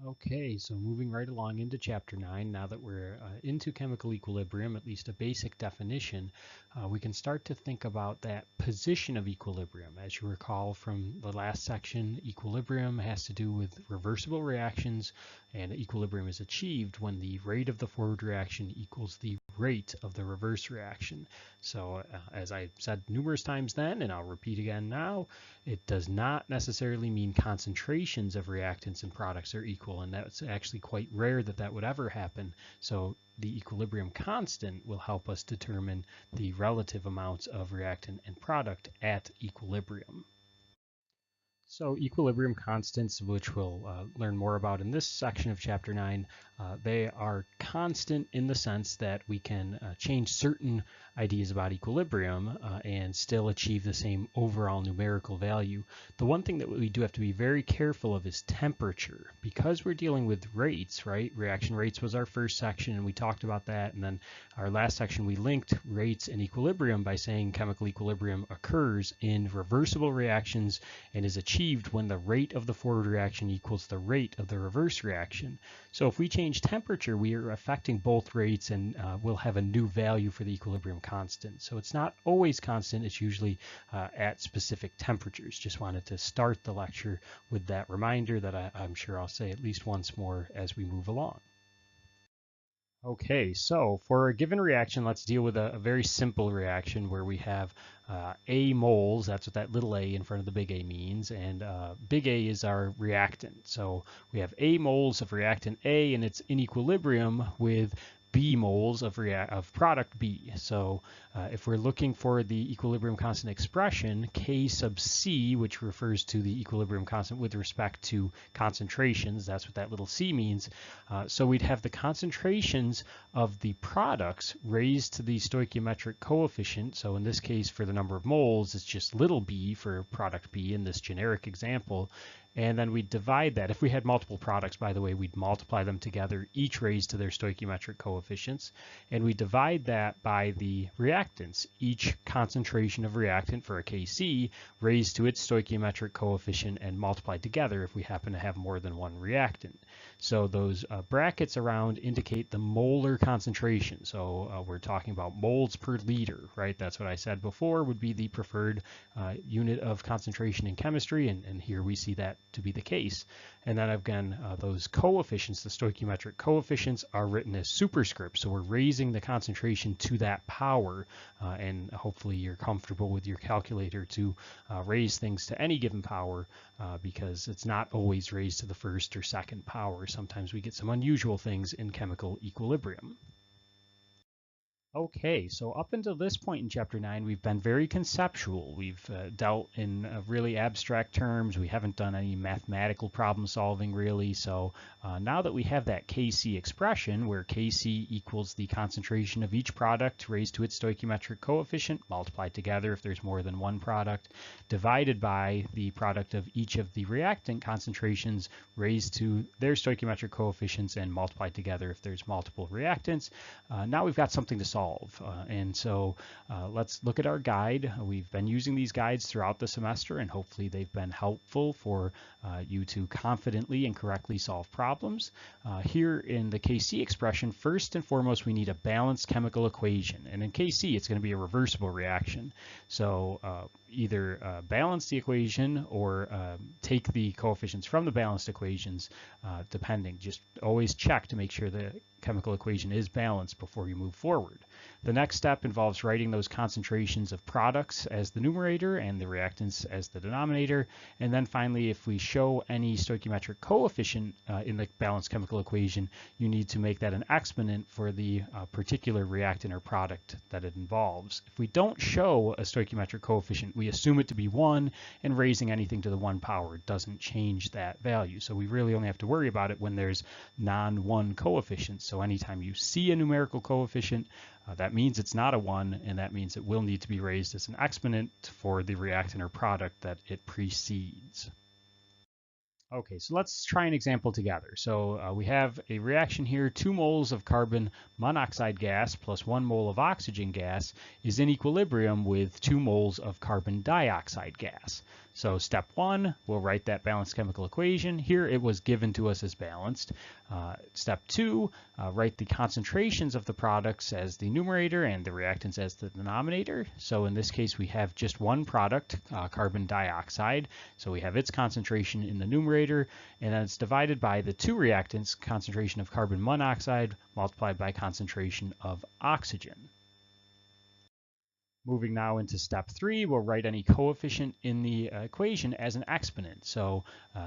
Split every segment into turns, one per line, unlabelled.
Okay, so moving right along into chapter 9, now that we're into chemical equilibrium, at least a basic definition, we can start to think about that position of equilibrium. As you recall from the last section, equilibrium has to do with reversible reactions, and equilibrium is achieved when the rate of the forward reaction equals the rate of the reverse reaction. So as I said numerous times then, and I'll repeat again now, it does not necessarily mean concentrations of reactants and products are equal, and that's actually quite rare that that would ever happen. So the equilibrium constant will help us determine the relative amounts of reactant and product at equilibrium. So equilibrium constants, which we'll learn more about in this section of chapter 9, they are constant in the sense that we can change certain ideas about equilibrium and still achieve the same overall numerical value. The one thing that we do have to be very careful of is temperature. Because we're dealing with rates, right? Reaction rates was our first section, and we talked about that. And then our last section, we linked rates and equilibrium by saying chemical equilibrium occurs in reversible reactions and is achieved when the rate of the forward reaction equals the rate of the reverse reaction. So if we change temperature, we are affecting both rates, and we'll have a new value for the equilibrium constant. So it's not always constant, it's usually at specific temperatures. Just wanted to start the lecture with that reminder that I'm sure I'll say at least once more as we move along. Okay, so for a given reaction, let's deal with a very simple reaction where we have A moles, that's what that little a in front of the big A means, and big A is our reactant. So we have A moles of reactant A, and it's in equilibrium with B moles of product B. So if we're looking for the equilibrium constant expression, K sub C, which refers to the equilibrium constant with respect to concentrations, that's what that little c means. So we'd have the concentrations of the products raised to the stoichiometric coefficient. So in this case, for the number of moles, it's just little b for product B in this generic example. And then we'd divide that. If we had multiple products, by the way, we'd multiply them together, each raised to their stoichiometric coefficients. And we divide that by the reactants, each concentration of reactant for a Kc raised to its stoichiometric coefficient and multiplied together if we happen to have more than one reactant. So those brackets around indicate the molar concentration. So we're talking about moles per liter, right? That's what I said before would be the preferred unit of concentration in chemistry, and here we see that to be the case. And then again, those coefficients, the stoichiometric coefficients, are written as superscript. So we're raising the concentration to that power, and hopefully you're comfortable with your calculator to raise things to any given power because it's not always raised to the first or second power. Sometimes we get some unusual things in chemical equilibrium. Okay, so up until this point in Chapter 9, we've been very conceptual. We've dealt in really abstract terms. We haven't done any mathematical problem solving, really. So now that we have that Kc expression, where Kc equals the concentration of each product raised to its stoichiometric coefficient, multiplied together if there's more than one product, divided by the product of each of the reactant concentrations raised to their stoichiometric coefficients and multiplied together if there's multiple reactants, now we've got something to solve. And so let's look at our guide. We've been using these guides throughout the semester, and hopefully they've been helpful for you to confidently and correctly solve problems. Here in the Kc expression, first and foremost, we need a balanced chemical equation. And in Kc, it's going to be a reversible reaction. So either balance the equation or take the coefficients from the balanced equations, depending. Just always check to make sure the chemical equation is balanced before you move forward. The next step involves writing those concentrations of products as the numerator and the reactants as the denominator. And then finally, if we show any stoichiometric coefficient in the balanced chemical equation, you need to make that an exponent for the particular reactant or product that it involves. If we don't show a stoichiometric coefficient, we assume it to be 1, and raising anything to the 1 power doesn't change that value. So we really only have to worry about it when there's non-1 coefficients. So anytime you see a numerical coefficient, that means it's not a 1, and that means it will need to be raised as an exponent for the reactant or product that it precedes. Okay, so let's try an example together. So we have a reaction here, 2 moles of carbon monoxide gas plus 1 mole of oxygen gas is in equilibrium with 2 moles of carbon dioxide gas. So step 1, we'll write that balanced chemical equation. Here it was given to us as balanced. Step 2, write the concentrations of the products as the numerator and the reactants as the denominator. So in this case we have just one product, carbon dioxide. So we have its concentration in the numerator, and then it's divided by the two reactants, concentration of carbon monoxide multiplied by concentration of oxygen. Moving now into step 3, we'll write any coefficient in the equation as an exponent. So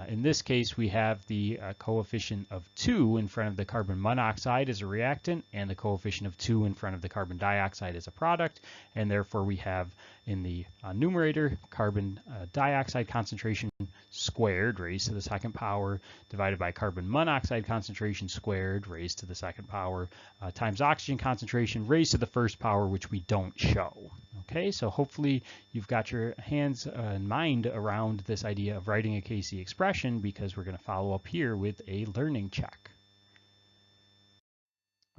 in this case, we have the coefficient of 2 in front of the carbon monoxide as a reactant, and the coefficient of 2 in front of the carbon dioxide as a product, and therefore we have in the numerator carbon dioxide concentration squared raised to the second power divided by carbon monoxide concentration squared raised to the second power times oxygen concentration raised to the first power, which we don't show. Okay, so hopefully you've got your hands and mind around this idea of writing a Kc expression, because we're going to follow up here with a learning check.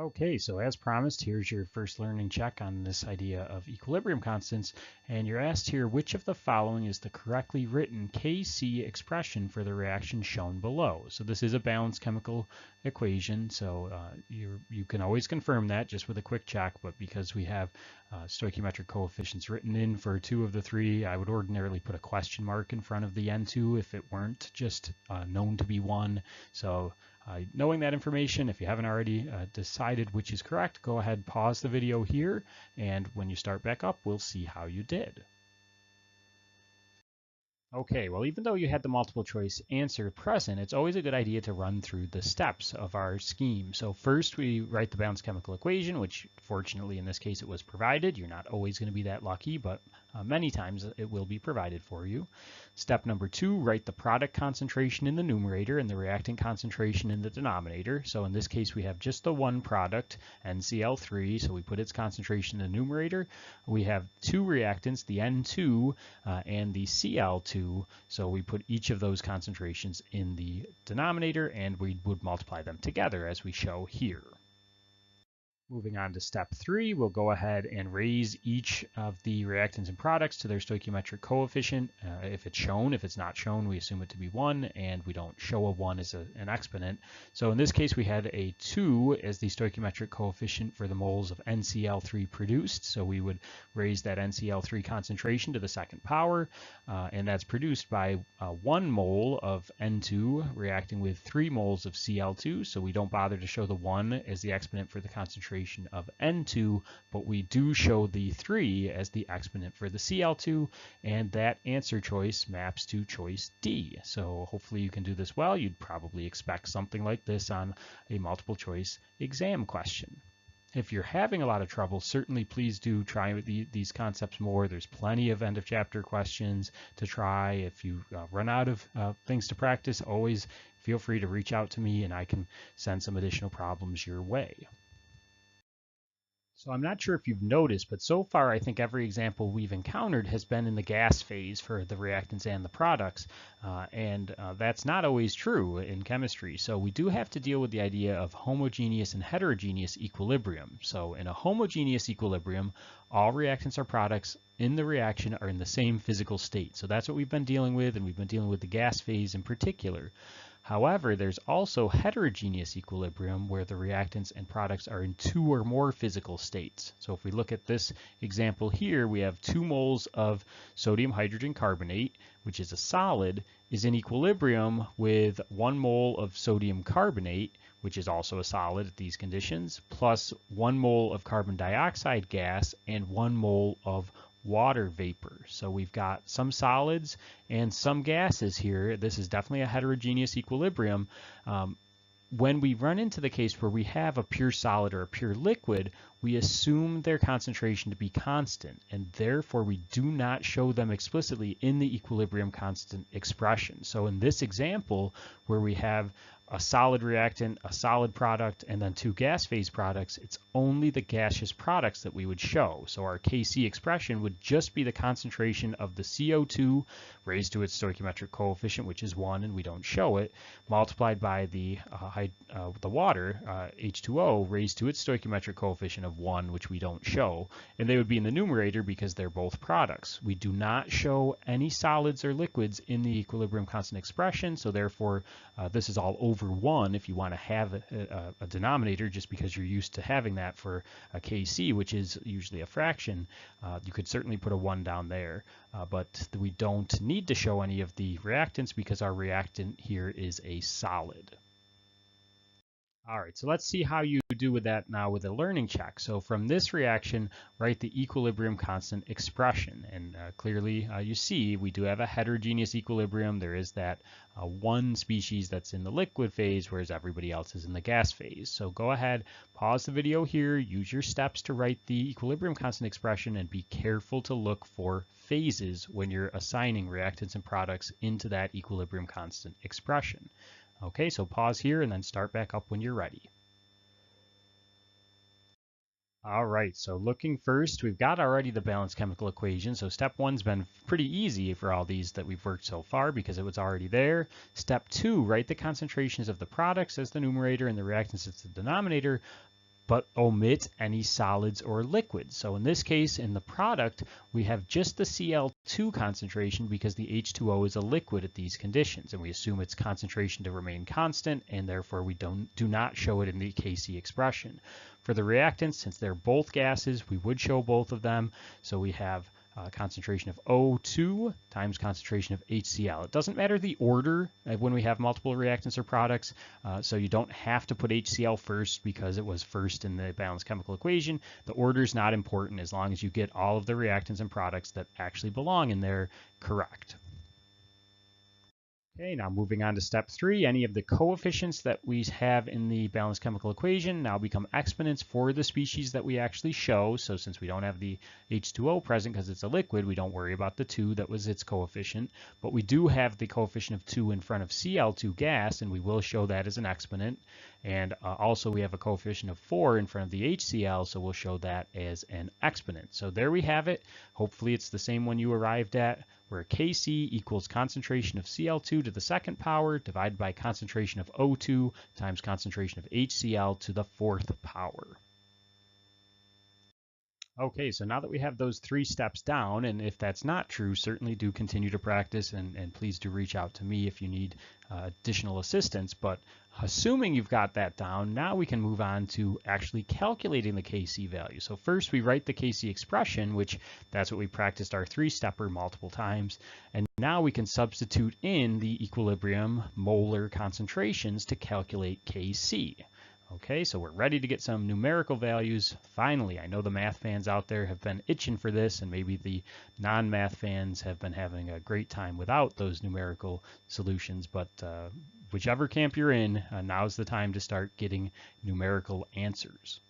Okay, so as promised, here's your first learning check on this idea of equilibrium constants, and you're asked here which of the following is the correctly written Kc expression for the reaction shown below. So this is a balanced chemical equation, so you can always confirm that just with a quick check, but because we have stoichiometric coefficients written in for 2 of the 3, I would ordinarily put a question mark in front of the N2 if it weren't just known to be 1. So knowing that information, if you haven't already decided which is correct, go ahead, pause the video here, and when you start back up, we'll see how you did. Okay, well, even though you had the multiple choice answer present, it's always a good idea to run through the steps of our scheme. So first we write the balanced chemical equation, which fortunately in this case it was provided. You're not always going to be that lucky, but many times it will be provided for you. Step number 2, write the product concentration in the numerator and the reactant concentration in the denominator. So in this case we have just the one product, NCl3, so we put its concentration in the numerator. We have 2 reactants, the N2 and the Cl2. So we put each of those concentrations in the denominator, and we would multiply them together as we show here. Moving on to step 3, we'll go ahead and raise each of the reactants and products to their stoichiometric coefficient. If it's shown, if it's not shown, we assume it to be 1, and we don't show a 1 as an exponent. So in this case, we had a 2 as the stoichiometric coefficient for the moles of NCl3 produced. So we would raise that NCl3 concentration to the second power, and that's produced by 1 mole of N2 reacting with 3 moles of Cl2. So we don't bother to show the 1 as the exponent for the concentration of N2, but we do show the 3 as the exponent for the Cl2, and that answer choice maps to choice D. So hopefully you can do this well. You'd probably expect something like this on a multiple choice exam question. If you're having a lot of trouble, certainly please do try these concepts more. There's plenty of end of chapter questions to try. If you run out of things to practice, always feel free to reach out to me and I can send some additional problems your way. So I'm not sure if you've noticed, but so far I think every example we've encountered has been in the gas phase for the reactants and the products, and that's not always true in chemistry. So we do have to deal with the idea of homogeneous and heterogeneous equilibrium. So in a homogeneous equilibrium, all reactants or products in the reaction are in the same physical state. So that's what we've been dealing with, and we've been dealing with the gas phase in particular. However, there's also heterogeneous equilibrium where the reactants and products are in 2 or more physical states. So if we look at this example here, we have 2 moles of sodium hydrogen carbonate, which is a solid, is in equilibrium with 1 mole of sodium carbonate, which is also a solid at these conditions, plus 1 mole of carbon dioxide gas and 1 mole of water vapor. So we've got some solids and some gases here. This is definitely a heterogeneous equilibrium. When we run into the case where we have a pure solid or a pure liquid, we assume their concentration to be constant, and therefore we do not show them explicitly in the equilibrium constant expression. So in this example, where we have a solid reactant, a solid product, and then 2 gas phase products, it's only the gaseous products that we would show. So our Kc expression would just be the concentration of the CO2 raised to its stoichiometric coefficient, which is 1, and we don't show it, multiplied by the the water, H2O, raised to its stoichiometric coefficient of 1, which we don't show, and they would be in the numerator because they're both products. We do not show any solids or liquids in the equilibrium constant expression, so therefore this is all over 1 if you want to have a denominator, just because you're used to having that for a Kc, which is usually a fraction. You could certainly put a 1 down there, but we don't need to show any of the reactants because our reactant here is a solid. All right, so let's see how you do with that now with a learning check. So from this reaction, write the equilibrium constant expression. And clearly you see we do have a heterogeneous equilibrium. There is that one species that's in the liquid phase, whereas everybody else is in the gas phase. So go ahead, pause the video here, use your steps to write the equilibrium constant expression, and be careful to look for phases when you're assigning reactants and products into that equilibrium constant expression. Okay, so pause here and then start back up when you're ready. All right, so looking first, we've got already the balanced chemical equation. So step 1's been pretty easy for all these that we've worked so far because it was already there. Step 2, write the concentrations of the products as the numerator and the reactants as the denominator, but omit any solids or liquids. So in this case, in the product, we have just the Cl2 concentration because the H2O is a liquid at these conditions, and we assume its concentration to remain constant, and therefore we do not show it in the Kc expression. For the reactants, since they're both gases, we would show both of them. So we have concentration of O2 times concentration of HCl. It doesn't matter the order when we have multiple reactants or products, so you don't have to put HCl first because it was first in the balanced chemical equation. The order is not important as long as you get all of the reactants and products that actually belong in there correct. Okay, now moving on to step 3, any of the coefficients that we have in the balanced chemical equation now become exponents for the species that we actually show. So since we don't have the H2O present because it's a liquid, we don't worry about the 2 that was its coefficient, but we do have the coefficient of 2 in front of Cl2 gas, and we will show that as an exponent. And also we have a coefficient of 4 in front of the HCl, so we'll show that as an exponent. So there we have it. Hopefully it's the same one you arrived at, where Kc equals concentration of Cl2 to the second power divided by concentration of O2 times concentration of HCl to the fourth power. Okay, so now that we have those 3 steps down, and if that's not true, certainly do continue to practice, and please do reach out to me if you need additional assistance. But assuming you've got that down, now we can move on to actually calculating the Kc value. So first we write the Kc expression, which that's what we practiced our 3-stepper multiple times, and now we can substitute in the equilibrium molar concentrations to calculate Kc. Okay, so we're ready to get some numerical values. Finally, I know the math fans out there have been itching for this, and maybe the non-math fans have been having a great time without those numerical solutions, but whichever camp you're in, now's the time to start getting numerical answers.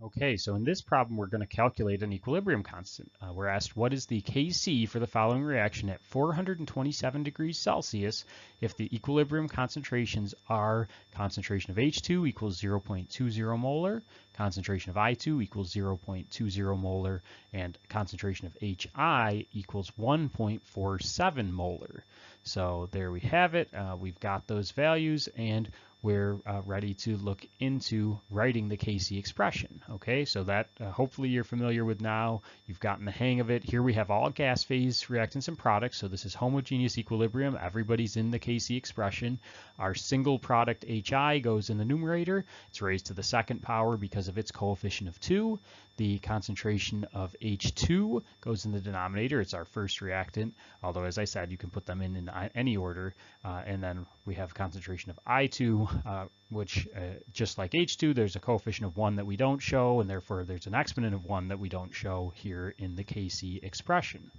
Okay, so in this problem, we're going to calculate an equilibrium constant. We're asked what is the Kc for the following reaction at 427 degrees Celsius if the equilibrium concentrations are concentration of H2 equals 0.20 molar, concentration of I2 equals 0.20 molar, and concentration of HI equals 1.47 molar. So there we have it. We've got those values, and we're ready to look into writing the Kc expression. Okay, so that hopefully you're familiar with now. You've gotten the hang of it. Here we have all gas phase reactants and products, so this is homogeneous equilibrium. Everybody's in the Kc expression. Our single product HI goes in the numerator. It's raised to the second power because of its coefficient of 2. The concentration of H2 goes in the denominator. It's our first reactant, although as I said, you can put them in any order. And then we have concentration of I2, which just like H2, there's a coefficient of 1 that we don't show, and therefore there's an exponent of 1 that we don't show here in the Kc expression.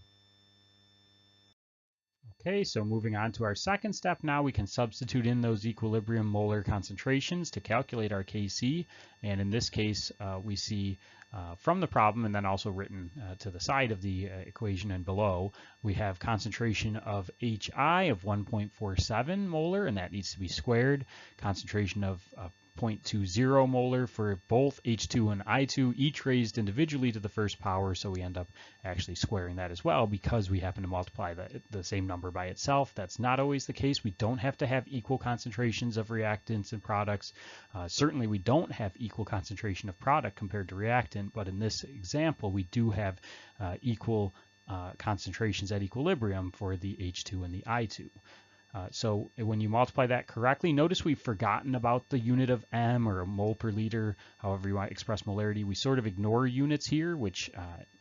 Okay, so moving on to our second step now, we can substitute in those equilibrium molar concentrations to calculate our Kc. And in this case, we see from the problem, and then also written to the side of the equation and below, we have concentration of HI of 1.47 molar, and that needs to be squared. Concentration of 0.20 molar for both H2 and I2, each raised individually to the first power, so we end up actually squaring that as well because we happen to multiply the same number by itself. That's not always the case. We don't have to have equal concentrations of reactants and products. Certainly we don't have equal concentration of product compared to reactant, but in this example we do have equal concentrations at equilibrium for the H2 and the I2. So when you multiply that correctly, notice we've forgotten about the unit of M or a mole per liter, however you want to express molarity. We sort of ignore units here, which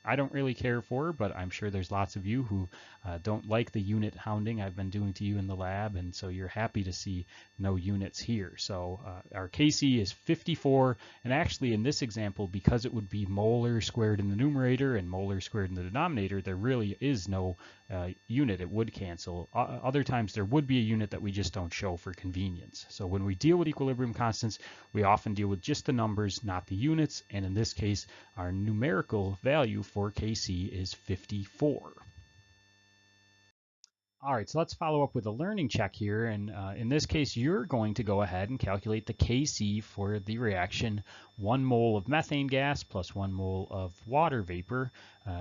I don't really care for, but I'm sure there's lots of you who don't like the unit hounding I've been doing to you in the lab, and so you're happy to see no units here. So our Kc is 54, and actually in this example, because it would be molar squared in the numerator and molar squared in the denominator, there really is no unit. It would cancel. Other times there would be a unit that we just don't show for convenience. So when we deal with equilibrium constants, we often deal with just the numbers, not the units, and in this case our numerical value for Kc is 54. All right, so let's follow up with a learning check here, and in this case you're going to go ahead and calculate the Kc for the reaction 1 mole of methane gas plus 1 mole of water vapor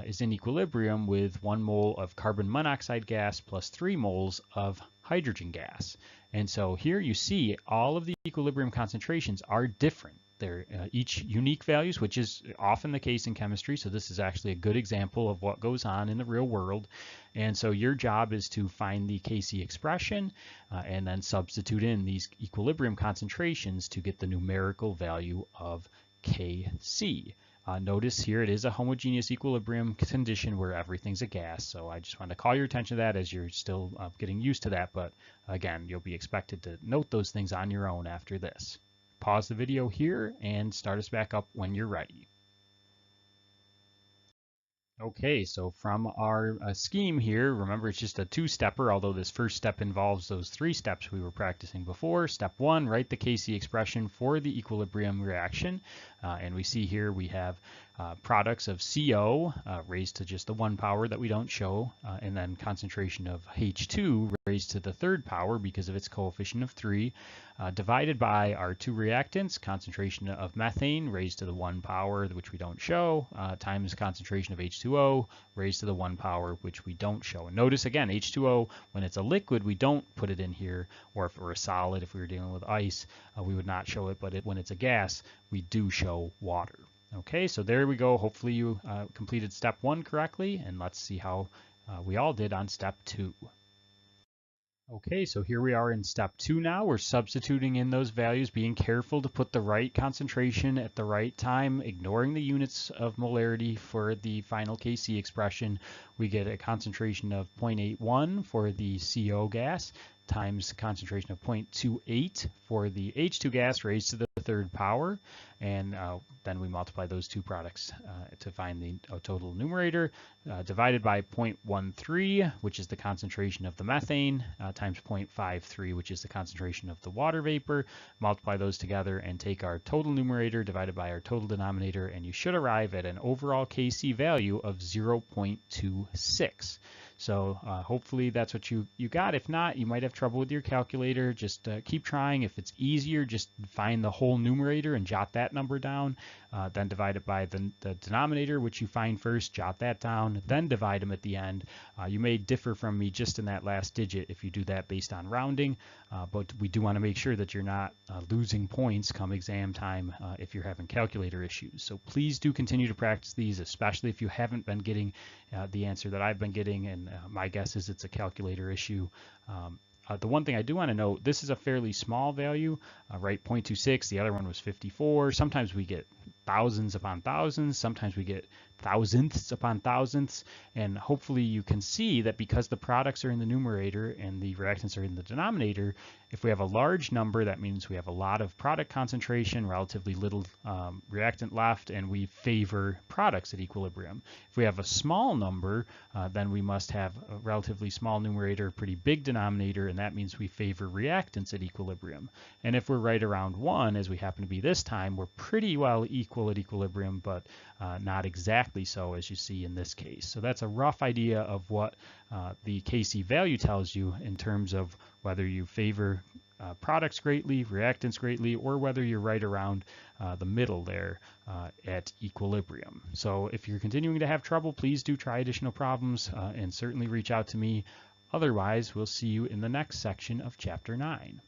is in equilibrium with 1 mole of carbon monoxide gas plus 3 moles of hydrogen gas. And so here you see all of the equilibrium concentrations are different. They're each unique values, which is often the case in chemistry. So this is actually a good example of what goes on in the real world. And so your job is to find the Kc expression and then substitute in these equilibrium concentrations to get the numerical value of Kc. Notice here it is a homogeneous equilibrium condition where everything's a gas. So I just want to call your attention to that as you're still getting used to that. But again, you'll be expected to note those things on your own after this. Pause the video here and start us back up when you're ready. Okay, so from our scheme here, remember it's just a two-stepper, although this first step involves those 3 steps we were practicing before. Step 1, write the Kc expression for the equilibrium reaction. And we see here we have products of CO raised to just the 1 power that we don't show, and then concentration of H2 raised to the 3rd power because of its coefficient of 3, divided by our 2 reactants, concentration of methane raised to the 1 power, which we don't show, times concentration of H2O raised to the 1 power, which we don't show. And notice again, H2O, when it's a liquid, we don't put it in here, or if we're a solid, if we were dealing with ice, we would not show it, but when it's a gas, we do show water. Okay, so there we go. Hopefully you completed step 1 correctly, and let's see how we all did on step 2. Okay, so here we are in step 2 now. We're substituting in those values, being careful to put the right concentration at the right time, ignoring the units of molarity for the final Kc expression. We get a concentration of 0.81 for the CO gas times concentration of 0.28 for the H2 gas raised to the 3rd power, and then we multiply those 2 products to find the total numerator, divided by 0.13, which is the concentration of the methane, times 0.53, which is the concentration of the water vapor. Multiply those together and take our total numerator divided by our total denominator, and you should arrive at an overall Kc value of 0.26. So hopefully that's what you got. If not, you might have trouble with your calculator. Just keep trying. If it's easier, just find the whole numerator and jot that number down. Then divide it by the denominator, which you find first, jot that down, then divide them at the end. You may differ from me just in that last digit if you do that based on rounding, but we do want to make sure that you're not losing points come exam time if you're having calculator issues. So please do continue to practice these, especially if you haven't been getting the answer that I've been getting, and my guess is it's a calculator issue. The one thing I do want to note, this is a fairly small value, right? 0.26, the other one was 54. Sometimes we get thousands upon thousands, sometimes we get thousandths upon thousandths, and hopefully you can see that because the products are in the numerator and the reactants are in the denominator, if we have a large number, that means we have a lot of product concentration, relatively little reactant left, and we favor products at equilibrium. If we have a small number, then we must have a relatively small numerator, pretty big denominator, and that means we favor reactants at equilibrium. And if we're right around 1, as we happen to be this time, we're pretty well equal at equilibrium, but not exactly exactly so as you see in this case. So that's a rough idea of what the Kc value tells you in terms of whether you favor products greatly, reactants greatly, or whether you're right around the middle there at equilibrium. So if you're continuing to have trouble, please do try additional problems and certainly reach out to me. Otherwise, we'll see you in the next section of Chapter 9.